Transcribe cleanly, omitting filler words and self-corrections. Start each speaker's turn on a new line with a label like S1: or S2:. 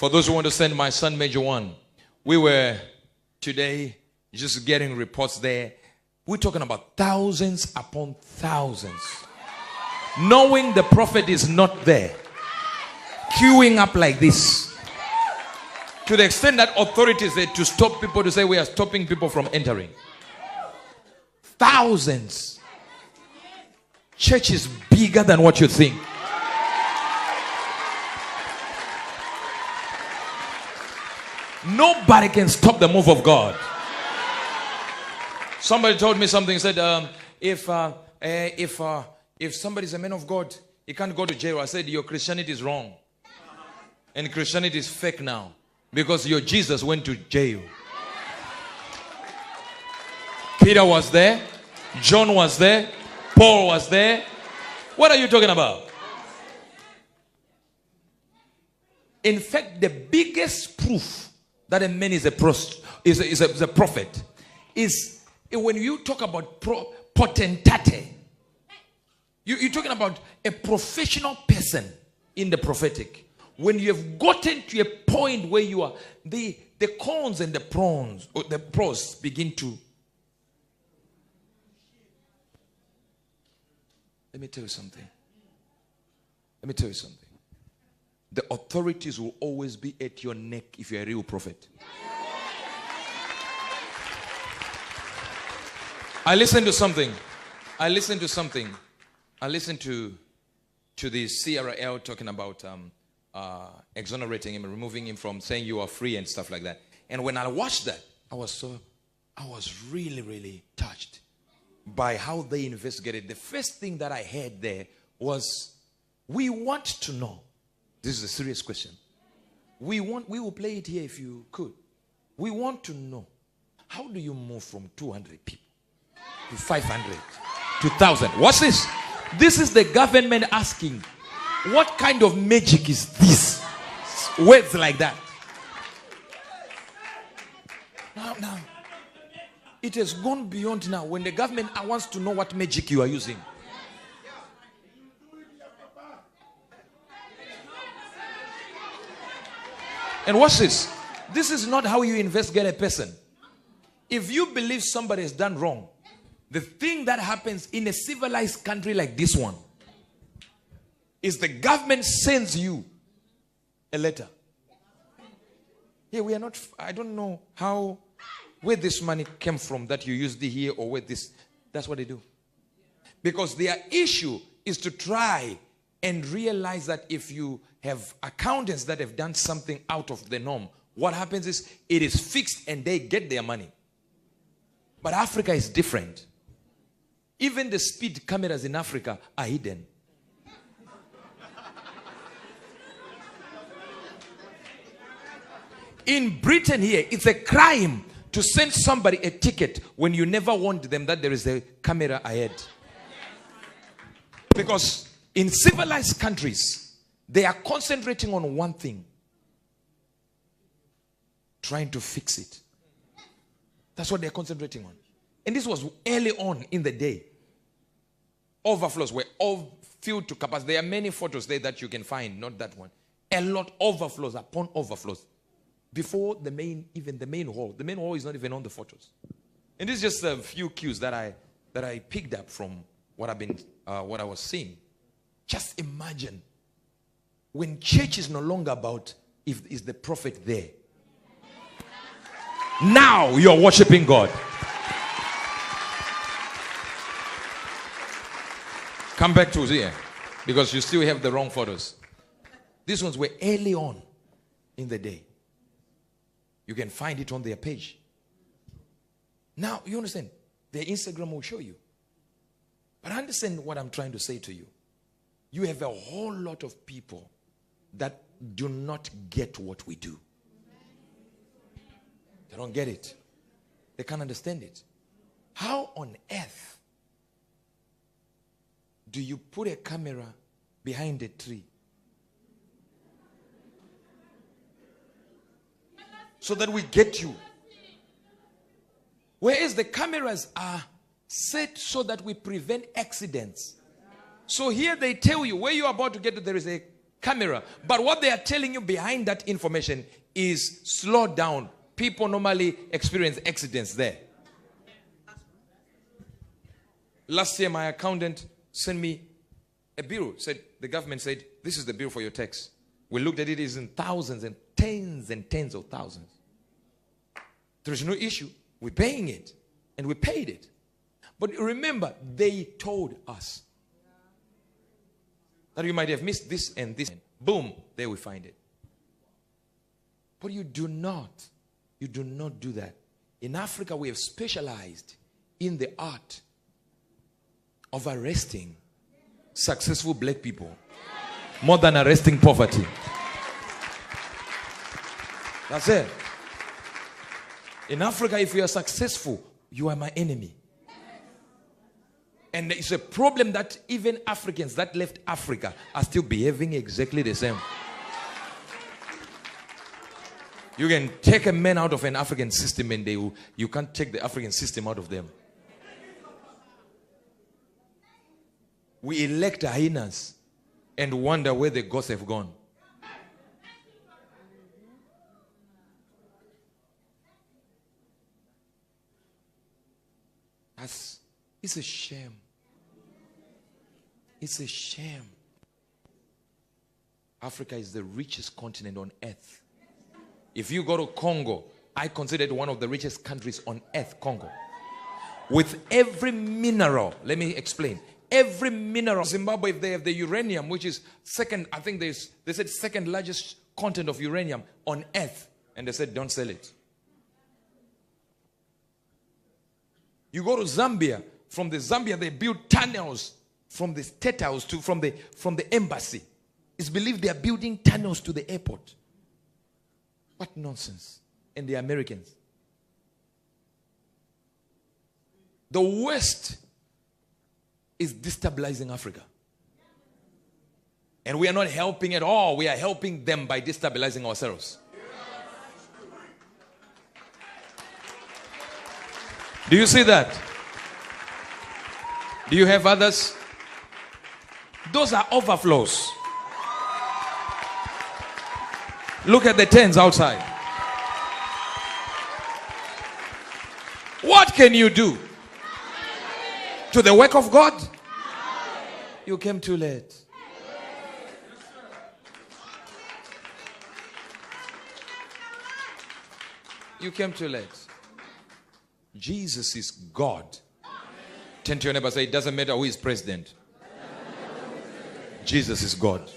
S1: For those who want to send my son Major One, we were today just getting reports there. We're talking about thousands upon thousands. Knowing the prophet is not there. Queuing up like this. To the extent that authorities said to stop people, to say we are stopping people from entering. Thousands. Church is bigger than what you think. Nobody can stop the move of God. Somebody told me something. Said, if somebody's a man of God, he can't go to jail. I said, your Christianity is wrong. And Christianity is fake now. Because your Jesus went to jail. Peter was there. John was there. Paul was there. What are you talking about? In fact, the biggest proof that a man is a prophet is when you talk about potentate. You're talking about a professional person in the prophetic. When you have gotten to a point where you are, the cons and the pros, or the pros begin to. Let me tell you something. The authorities will always be at your neck if you're a real prophet. I listened to the CRL talking about exonerating him and removing him from saying you are free and stuff like that. And when I watched that, I was really, really touched by how they investigated. The first thing that I heard there was, we want to know. This is a serious question. We will play it here if you could. We want to know, how do you move from 200 people to 500 to 1,000? What's this? This is the government asking, what kind of magic is this? Words like that. Now, it has gone beyond now. When the government wants to know what magic you are using. And watch this. This is not how you investigate a person. If you believe somebody has done wrong, the thing that happens in a civilized country like this one is the government sends you a letter. Here we are not, I don't know where this money came from that you used here, or where this, that's what they do. Because their issue is to try and realize that if you have accountants that have done something out of the norm, what happens is it is fixed and they get their money. But Africa is different. Even the speed cameras in Africa are hidden. In Britain here, it's a crime to send somebody a ticket when you never warned them that there is a camera ahead. Because in civilized countries, they are concentrating on one thing. Trying to fix it. That's what they're concentrating on. And this was early on in the day. Overflows were all filled to capacity. There are many photos there that you can find, not that one. A lot overflows upon overflows. Before the main hall. The main hall is not even on the photos. And this is just a few cues that I picked up from what I was seeing. Just imagine when church is no longer about if is the prophet there. Now you're worshiping God. Come back to here because you still have the wrong photos. These ones were early on in the day. You can find it on their page. Now, you understand? Their Instagram will show you. But understand what I'm trying to say to you. You have a whole lot of people that do not get what we do. They don't get it. They can't understand it. How on earth do you put a camera behind a tree so that we get you? Whereas the cameras are set so that we prevent accidents. So here they tell you where you're about to get to, there is a camera. But what they are telling you behind that information is slow down. People normally experience accidents there. Last year, my accountant sent me a bill. The government said, this is the bill for your tax. We looked at it, it's in thousands and tens of thousands. There is no issue. We're paying it. And we paid it. But remember, they told us that you might have missed this and this. Boom, there we find it. But you do not do that. In Africa, we have specialized in the art of arresting successful black people more than arresting poverty. That's it. In Africa, if you are successful, you are my enemy. And it's a problem that even Africans that left Africa are still behaving exactly the same. You can take a man out of an African system and you can't take the African system out of them. We elect hyenas and wonder where the gods have gone. It's a shame. It's a shame. Africa is the richest continent on earth. If you go to Congo, I consider it one of the richest countries on earth, Congo. With every mineral, let me explain. Every mineral. Zimbabwe, if they have the uranium, which is second, I think they said second largest content of uranium on earth. And they said, don't sell it. You go to Zambia. From the Zambia, they build tunnels from the state house to from the embassy. It's believed they are building tunnels to the airport. What nonsense. And the Americans. The West is destabilizing Africa. And we are not helping at all. We are helping them by destabilizing ourselves. Do you see that? Do you have others? Those are overflows. Look at the tents outside. What can you do to the work of God? You came too late. You came too late. Jesus is God. Turn to your neighbor and say, it doesn't matter who is president. Jesus is God.